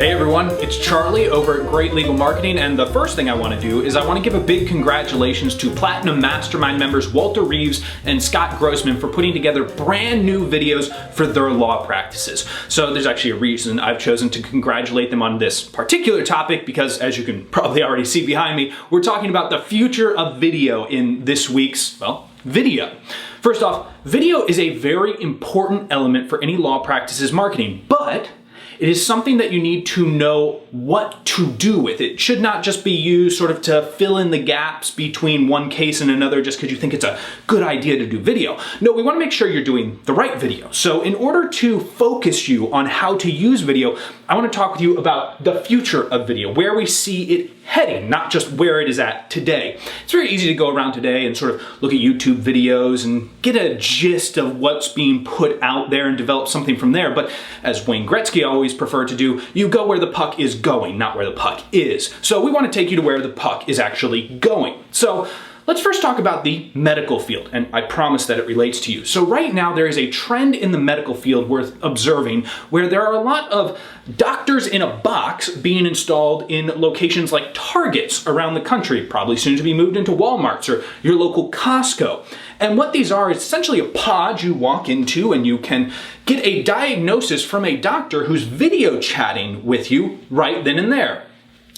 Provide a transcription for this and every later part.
Hey everyone, it's Charlie over at Great Legal Marketing, and the first thing I want to do is I want to give a big congratulations to Platinum Mastermind members Walter Reeves and Scott Grossman for putting together brand new videos for their law practices. So there's actually a reason I've chosen to congratulate them on this particular topic because, as you can probably already see behind me, we're talking about the future of video in this week's, well, video. First off, video is a very important element for any law practice's marketing, but it is something that you need to know what to do with. It should not just be used sort of to fill in the gaps between one case and another just because you think it's a good idea to do video. No, we want to make sure you're doing the right video. So in order to focus you on how to use video, I want to talk with you about the future of video, where we see it heading, not just where it is at today. It's very easy to go around today and sort of look at YouTube videos and get a gist of what's being put out there and develop something from there. But as Wayne Gretzky always preferred to do, you go where the puck is going, not where the puck is. So we want to take you to where the puck is actually going. So let's first talk about the medical field, and I promise that it relates to you. So right now there is a trend in the medical field worth observing where there are a lot of doctors in a box being installed in locations like Targets around the country, probably soon to be moved into Walmarts or your local Costco. And what these are is essentially a pod you walk into and you can get a diagnosis from a doctor who's video chatting with you right then and there.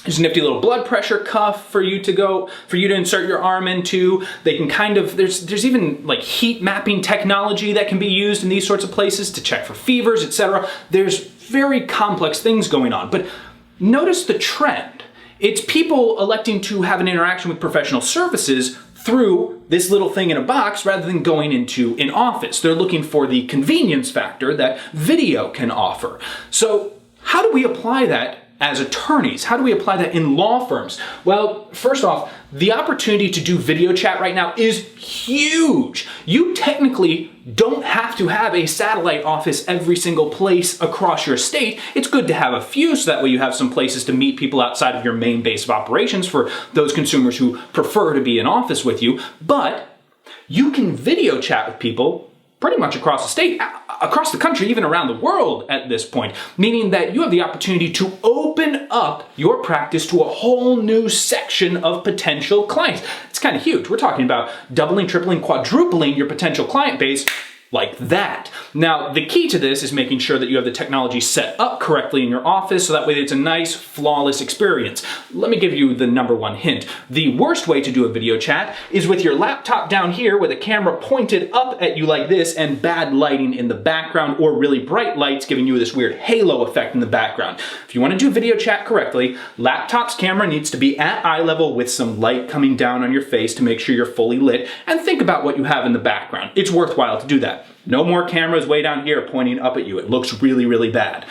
There's a nifty little blood pressure cuff for you to insert your arm into. They can there's even like heat mapping technology that can be used in these sorts of places to check for fevers, etc. There's very complex things going on. But notice the trend. It's people electing to have an interaction with professional services through this little thing in a box rather than going into an office. They're looking for the convenience factor that video can offer. So how do we apply that as attorneys? How do we apply that in law firms? Well, first off, the opportunity to do video chat right now is huge. You technically don't have to have a satellite office every single place across your state. It's good to have a few so that way you have some places to meet people outside of your main base of operations for those consumers who prefer to be in office with you. But you can video chat with people pretty much across the state, across the country, even around the world at this point, meaning that you have the opportunity to open up your practice to a whole new section of potential clients. It's kind of huge. We're talking about doubling, tripling, quadrupling your potential client base like that. Now, the key to this is making sure that you have the technology set up correctly in your office so that way it's a nice, flawless experience. Let me give you the number one hint. The worst way to do a video chat is with your laptop down here with a camera pointed up at you like this and bad lighting in the background or really bright lights giving you this weird halo effect in the background. If you want to do video chat correctly, laptop's camera needs to be at eye level with some light coming down on your face to make sure you're fully lit, and think about what you have in the background. It's worthwhile to do that. No more cameras way down here pointing up at you. It looks really, really bad.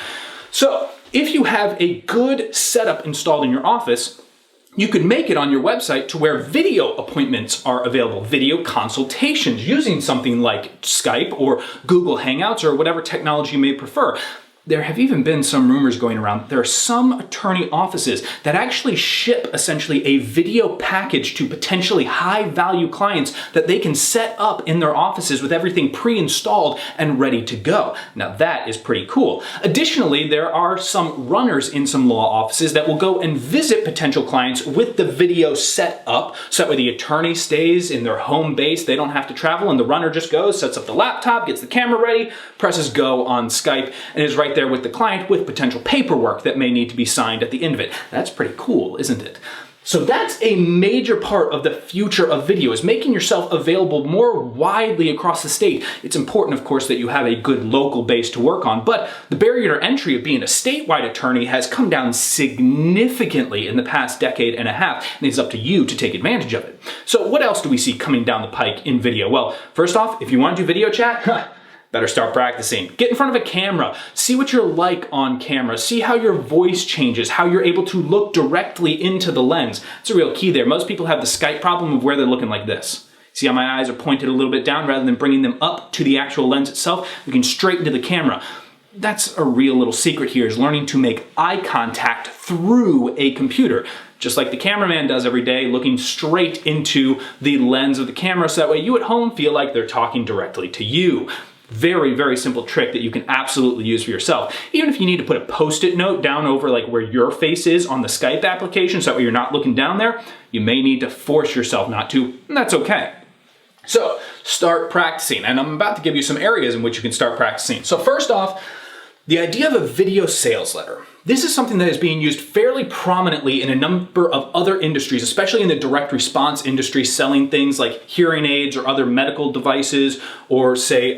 So if you have a good setup installed in your office, you could make it on your website to where video appointments are available, video consultations using something like Skype or Google Hangouts or whatever technology you may prefer. There have even been some rumors going around. There are some attorney offices that actually ship essentially a video package to potentially high-value clients that they can set up in their offices with everything pre-installed and ready to go. Now that is pretty cool. Additionally, there are some runners in some law offices that will go and visit potential clients with the video set up so that way the attorney stays in their home base, they don't have to travel, and the runner just goes, sets up the laptop, gets the camera ready, presses go on Skype, and is right there with the client with potential paperwork that may need to be signed at the end of it. That's pretty cool, isn't it? So that's a major part of the future of video, is making yourself available more widely across the state. It's important, of course, that you have a good local base to work on, but the barrier to entry of being a statewide attorney has come down significantly in the past decade and a half, and it's up to you to take advantage of it. So what else do we see coming down the pike in video? Well, first off, if you want to do video chat, better start practicing. Get in front of a camera. See what you're like on camera. See how your voice changes, how you're able to look directly into the lens. It's a real key there. Most people have the Skype problem of where they're looking like this. See how my eyes are pointed a little bit down rather than bringing them up to the actual lens itself? Looking straight into the camera. That's a real little secret here, is learning to make eye contact through a computer. Just like the cameraman does every day, looking straight into the lens of the camera so that way you at home feel like they're talking directly to you. very, very simple trick that you can absolutely use for yourself. Even if you need to put a post-it note down over like where your face is on the Skype application so that way you're not looking down there, you may need to force yourself not to, and that's okay. So start practicing, and I'm about to give you some areas in which you can start practicing. So first off, the idea of a video sales letter. This is something that is being used fairly prominently in a number of other industries, especially in the direct response industry, selling things like hearing aids or other medical devices, or say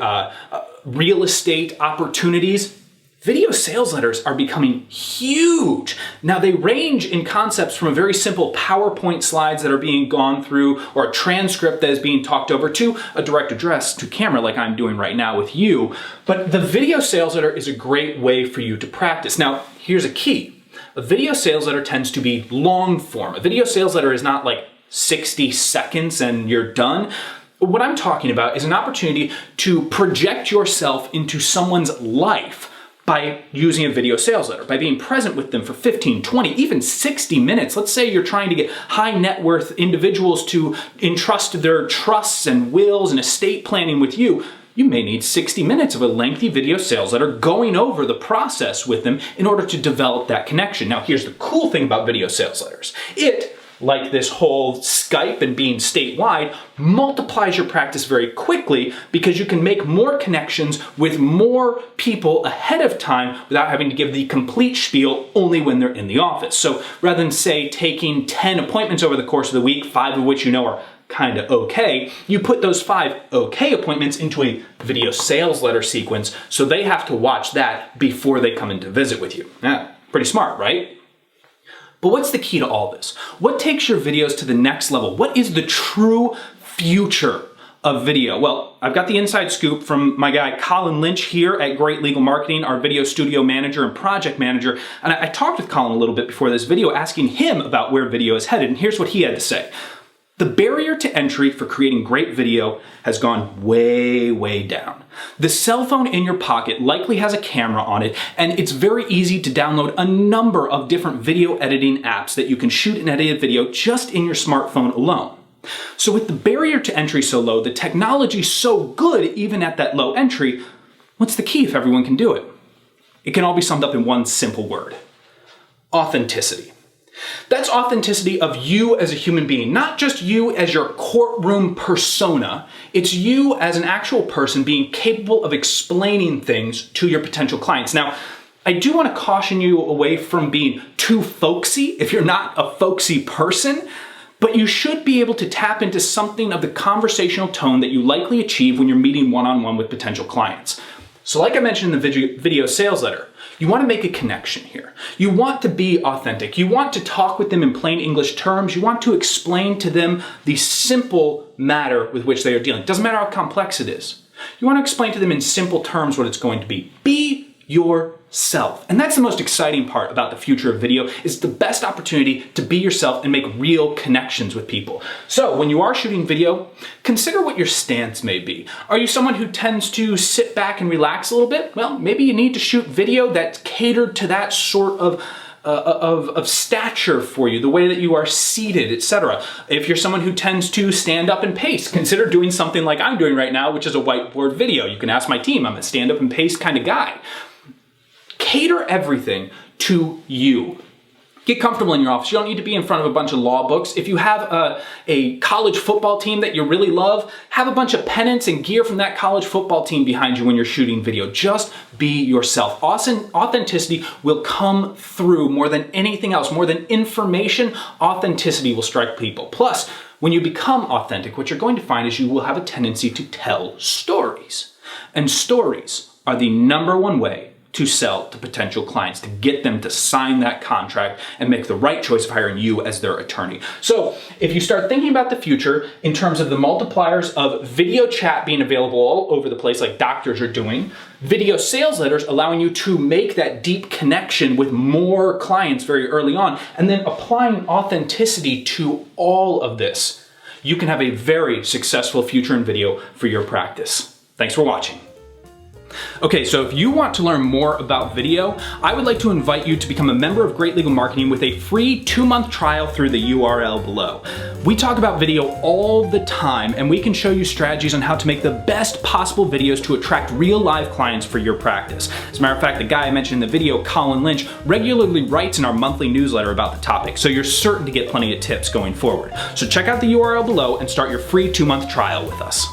real estate opportunities. Video sales letters are becoming huge. Now they range in concepts from a very simple PowerPoint slides that are being gone through, or a transcript that is being talked over, to a direct address to camera like I'm doing right now with you. But the video sales letter is a great way for you to practice. Now here's a key. A video sales letter tends to be long form. A video sales letter is not like 60 seconds and you're done. What I'm talking about is an opportunity to project yourself into someone's life by using a video sales letter, by being present with them for 15, 20, even 60 minutes. Let's say you're trying to get high net worth individuals to entrust their trusts and wills and estate planning with you. You may need 60 minutes of a lengthy video sales letter going over the process with them in order to develop that connection. Now, here's the cool thing about video sales letters. It, like this whole Skype and being statewide, multiplies your practice very quickly because you can make more connections with more people ahead of time without having to give the complete spiel only when they're in the office. So rather than say taking 10 appointments over the course of the week, 5 of which you know are kind of okay, you put those 5 okay appointments into a video sales letter sequence so they have to watch that before they come in to visit with you. Yeah, pretty smart, right? But what's the key to all this? What takes your videos to the next level? What is the true future of video? Well, I've got the inside scoop from my guy Colin Lynch here at Great Legal Marketing, our video studio manager and project manager. And I talked with Colin a little bit before this video, asking him about where video is headed. And here's what he had to say. The barrier to entry for creating great video has gone way, way down. The cell phone in your pocket likely has a camera on it, and it's very easy to download a number of different video editing apps that you can shoot and edit a video just in your smartphone alone. So with the barrier to entry so low, the technology so good even at that low entry, what's the key if everyone can do it? It can all be summed up in one simple word: authenticity. That's authenticity of you as a human being, not just you as your courtroom persona. It's you as an actual person being capable of explaining things to your potential clients. Now, I do want to caution you away from being too folksy if you're not a folksy person, but you should be able to tap into something of the conversational tone that you likely achieve when you're meeting one-on-one with potential clients. So like I mentioned in the video sales letter, you want to make a connection here. You want to be authentic. You want to talk with them in plain English terms. You want to explain to them the simple matter with which they are dealing. It doesn't matter how complex it is. You want to explain to them in simple terms what it's going to be. Be yourself. And that's the most exciting part about the future of video, is the best opportunity to be yourself and make real connections with people. So when you are shooting video, consider what your stance may be. Are you someone who tends to sit back and relax a little bit? Well, maybe you need to shoot video that's catered to that sort of stature for you, the way that you are seated, etc. If you're someone who tends to stand up and pace, consider doing something like I'm doing right now, which is a whiteboard video. You can ask my team, I'm a stand up and pace kind of guy. Cater everything to you. Get comfortable in your office. You don't need to be in front of a bunch of law books. If you have a college football team that you really love, have a bunch of pennants and gear from that college football team behind you when you're shooting video. Just be yourself. Authenticity will come through more than anything else. More than information, authenticity will strike people. Plus, when you become authentic, what you're going to find is you will have a tendency to tell stories. And stories are the #1 way to sell to potential clients, to get them to sign that contract and make the right choice of hiring you as their attorney. So if you start thinking about the future in terms of the multipliers of video chat being available all over the place like doctors are doing, video sales letters allowing you to make that deep connection with more clients very early on, and then applying authenticity to all of this, you can have a very successful future in video for your practice. Thanks for watching. Okay, so if you want to learn more about video, I would like to invite you to become a member of Great Legal Marketing with a free 2-month trial through the URL below. We talk about video all the time, and we can show you strategies on how to make the best possible videos to attract real live clients for your practice. As a matter of fact, the guy I mentioned in the video, Colin Lynch, regularly writes in our monthly newsletter about the topic, so you're certain to get plenty of tips going forward. So check out the URL below and start your free 2-month trial with us.